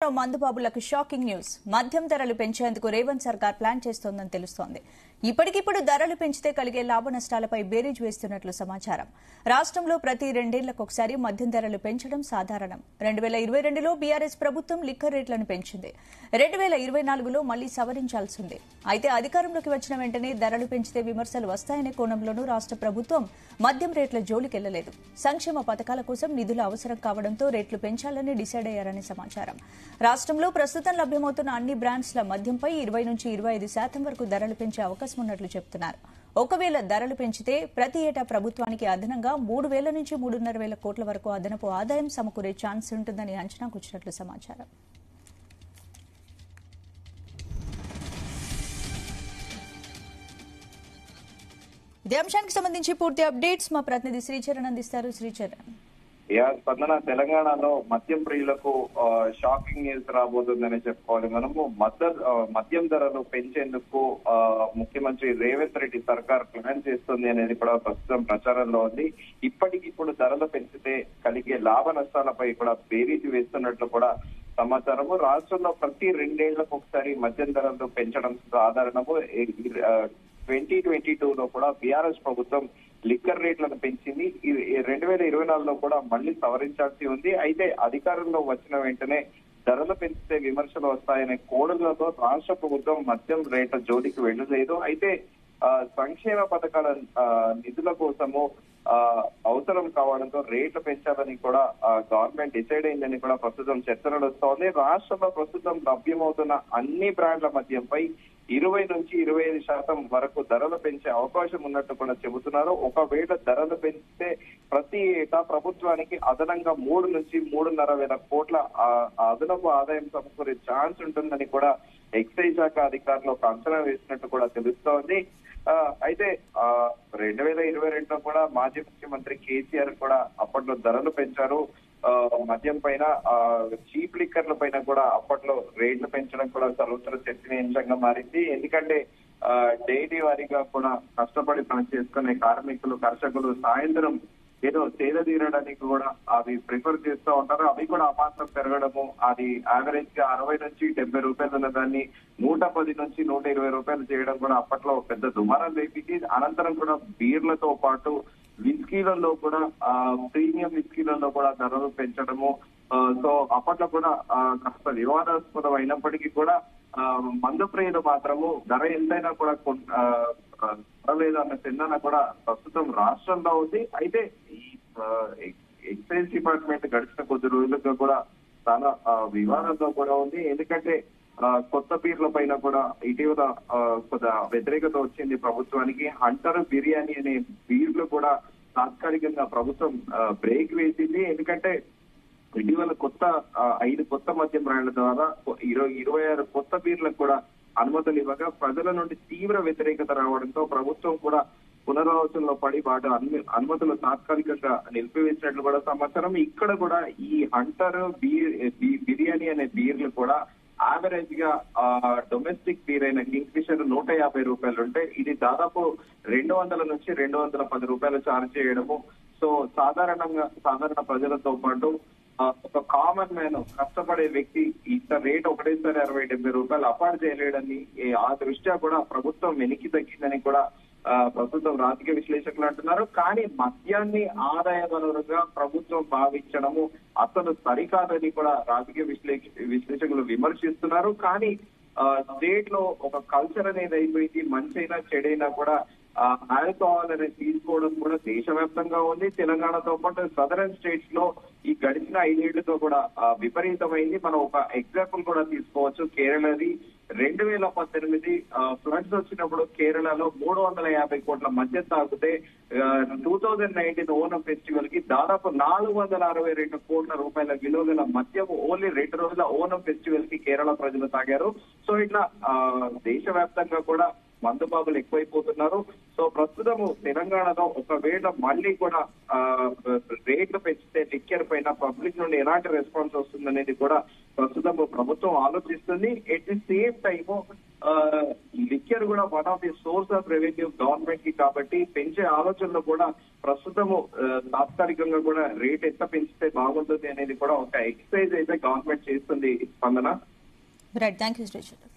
తెలంగాణలో మందుబాబులకు shocking news. మద్యం ధరలు పెంచేందుకు రేవంత్ సర్కార్ ప్లాన్ చేస్తోందని తెలుస్తోంది. ఇప్పటికిప్పుడు ధరలు పెంచితే కలిగే లాభ నష్టాలపై బేరీజ్ వేస్తున్నట్లు సమాచారం. రాష్ట్రంలో ప్రతి 2 ఏళ్లకొకసారి మద్యం ధరలు పెంచడం సాధారణం. 2022లో బీఆర్ఎస్ ప్రభుత్వం లిక్కర్ రేట్లను పెంచింది. 2024లో మళ్లీ సవరించాల్సింది. అయితే అధికారంలోకి వచ్చిన వెంటనే ధరలు పెంచితే విమర్శలు వస్తాయనే కోణంలోనూ రాష్ట్ర ప్రభుత్వం మద్యం రేట్ల జోలికెళ్లలేదు. సంక్షేమ పథకాల కోసం నిధులు అవసరం కావడంతో రేట్లు పెంచాలని డిసైడ్ అయ్యారని సమాచారం. రాష్ట్రంలో ప్రస్తుతం లభ్యమవుతున్న అన్ని బ్రాండ్స్ల మద్యంపై 20 నుంచి 25% వరకు ధరలు పెంచే అవకాశం ఉన్నట్లు చెబుతున్నారు. ఒకవేళ ధరలు పెంచితే ప్రతి ఏటా ప్రభుత్వానికి అదనంగా 3,000 నుంచి 3,500 కోట్ల వరకు అదనపు ఆదాయం సమకూరే ఛాన్స్ ఉంటుందని అంచనాకు వచ్చినట్లు సమాచారం. ఇదే అంశానికి సంబంధించి పూర్తి అప్డేట్స్ మా ప్రతినిధి శ్రీచరణ్ అందిస్తారు. శ్రీచరణ్. స్పందన, తెలంగాణలో మద్యం ప్రియులకు షాకింగ్ న్యూస్ రాబోతుందని చెప్పుకోవాలి. మనము మద్యం ధరలు పెంచేందుకు ముఖ్యమంత్రి రేవంత్ రెడ్డి సర్కార్ ప్లాన్ చేస్తుంది అనేది కూడా ప్రస్తుతం ప్రచారంలో ఉంది. ఇప్పటికిప్పుడు ధరలు పెంచితే కలిగే లాభ నష్టాలపై కూడా బేరీజు వేస్తున్నట్లు కూడా సమాచారము. రాష్ట్రంలో ప్రతి 2 ఏళ్లకు ఒకసారి మద్యం ధరలు పెంచడం సాధారణము. 2022లో కూడా బీఆర్ఎస్ ప్రభుత్వం లిక్కర్ రేట్లను పెంచింది. 2024లో కూడా మళ్లీ సవరించాల్సి ఉంది. అయితే అధికారంలో వచ్చిన వెంటనే ధరలు పెంచితే విమర్శలు వస్తాయనే కోణంలో రాష్ట్ర ప్రభుత్వం మద్యం రేట్ల జోలికి వెళ్ళలేదు. అయితే సంక్షేమ పథకాల నిధుల కోసము అవసరం కావడంతో రేట్లు పెంచాలని కూడా గవర్నమెంట్ డిసైడ్ అయిందని కూడా ప్రస్తుతం చర్చ నడుస్తోంది. రాష్ట్రంలో ప్రస్తుతం లభ్యమవుతున్న అన్ని బ్రాండ్ల మద్యంపై 20 నుంచి 25% వరకు ధరలు పెంచే అవకాశం ఉన్నట్టు కూడా చెబుతున్నారు. ఒకవేళ ధరలు పెంచితే ప్రతి ఏటా ప్రభుత్వానికి అదనంగా 3 నుంచి 3,500 కోట్ల అదనపు ఆదాయం సమకూరే ఛాన్స్ ఉంటుందని కూడా ఎక్సైజ్ శాఖ అధికారులు ఒక అంచనా వేసినట్టు కూడా తెలుస్తోంది. అయితే 2022లో కూడా మాజీ ముఖ్యమంత్రి కేసీఆర్ కూడా అప్పట్లో ధరలు పెంచారు. మద్యం పైన చీప్ లిక్కర్ల పైన కూడా అప్పట్లో రేట్లు పెంచడం కూడా సర్వత్ర చర్చనీయాంశంగా మారింది. ఎందుకంటే డైలీ వారీగా కూడా కష్టపడి పని చేసుకునే కార్మికులు, కర్షకులు సాయంత్రం ఏదో సేద తీరడానికి కూడా అవి ప్రిఫర్ చేస్తూ ఉంటారు. అవి కూడా అమాంతం పెరగడము, అది యావరేజ్ గా 60 నుంచి 70 రూపాయలు ఉన్న దాన్ని 110 నుంచి 120 రూపాయలు చేయడం కూడా అప్పట్లో పెద్ద దుమారం లేపింది. అనంతరం కూడా బీర్లతో పాటు విస్కీలలో కూడా ప్రీమియం విస్కీలలో కూడా ధరలు పెంచడము. సో అప్పట్లో కూడా కాస్త వివాదాస్పదం అయినప్పటికీ కూడా మందు ప్రియులు మాత్రము ధర ఎంతైనా కూడా పర్వాలేదు అన్న చిన్న కూడా ప్రస్తుతం రాష్ట్రంలో ఉంది. అయితే ఈ ఎక్సైజ్ డిపార్ట్మెంట్ గడిచిన కొద్ది రోజులుగా కూడా చాలా వివాదంతో కూడా ఉంది. ఎందుకంటే కొత్త బీర్ల పైన కూడా ఇటీవల కొంత వ్యతిరేకత వచ్చింది ప్రభుత్వానికి. హంటర్ బిర్యానీ అనే బీర్లు కూడా తాత్కాలికంగా ప్రభుత్వం బ్రేక్ వేసింది. ఎందుకంటే ఇటీవల 5 కొత్త మద్యం బ్రాండ్ల ద్వారా 26 కొత్త బీర్లకు కూడా అనుమతులు ఇవ్వగా ప్రజల నుండి తీవ్ర వ్యతిరేకత రావడంతో ప్రభుత్వం కూడా పునరాలోచనలో పడి వాటి అనుమతులు తాత్కాలికంగా నిలిపివేసినట్లు కూడా సమాచారం. ఇక్కడ కూడా ఈ హంటర్ బిర్యానీ అనే బీర్లు కూడా యావరేజ్ గా డొమెస్టిక్ బీర్ అయిన కింగ్ ఫిషర్ 150 రూపాయలు ఉంటే ఇది దాదాపు 200 నుంచి 210 రూపాయలు ఛార్జ్ చేయడము. సో సాధారణ ప్రజలతో పాటు ఒక కామన్ మ్యాన్, కష్టపడే వ్యక్తి ఇంత రేట్ ఒకటేసారి 60-70 రూపాయలు అఫోర్డ్ చేయలేడని ఆ దృష్ట్యా కూడా ప్రభుత్వం వెనక్కి తగ్గిందని కూడా ప్రస్తుతం రాజకీయ విశ్లేషకులు అంటున్నారు. కానీ మద్యాన్ని ఆదాయ వనరుగా ప్రభుత్వం భావించడము అసలు సరికాదని కూడా రాజకీయ విశ్లేషకులు విమర్శిస్తున్నారు. కానీ స్టేట్ లో ఒక కల్చర్ అనేది అయిపోయింది. మంచైనా చెడైనా కూడా ఆల్కహాల్ అనేది తీసుకోవడం కూడా దేశవ్యాప్తంగా ఉంది. తెలంగాణతో పాటు సదరన్ స్టేట్స్ లో ఈ గడిచిన 5 ఏళ్లతో కూడా విపరీతమైంది. మనం ఒక ఎగ్జాంపుల్ కూడా తీసుకోవచ్చు. కేరళది 2018 ఫ్లడ్స్ వచ్చినప్పుడు కేరళలో 350 కోట్ల మద్యం తాగితే 2019 ఓనం ఫెస్టివల్ కి దాదాపు 462 కోట్ల రూపాయల విలువ గల మద్యం ఓన్లీ 2 రోజుల ఓనం ఫెస్టివల్ కి కేరళ ప్రజలు తాగారు. సో ఇట్లా దేశవ్యాప్తంగా కూడా మందుబాబులు ఎక్కువైపోతున్నారు. సో ప్రస్తుతము తెలంగాణలో ఒకవేళ మళ్ళీ కూడా రేట్లు పెంచితే లిక్కర్ పైన పబ్లిక్ నుండి ఎలాంటి రెస్పాన్స్ వస్తుందనేది కూడా ప్రస్తుతం ప్రభుత్వం ఆలోచిస్తుంది. At the same time liquor కూడా one of the source of revenue government కి కాబట్టి పెంచే ఆలోచనలో కూడా ప్రస్తుతము తాత్కాలికంగా కూడా రేట్ ఎంత పెంచితే బాగుంటుంది అనేది కూడా ఒక ఎక్సర్సైజ్ అయితే గవర్నమెంట్ చేస్తుంది. స్పందన. Right, thank you Sri Chandra.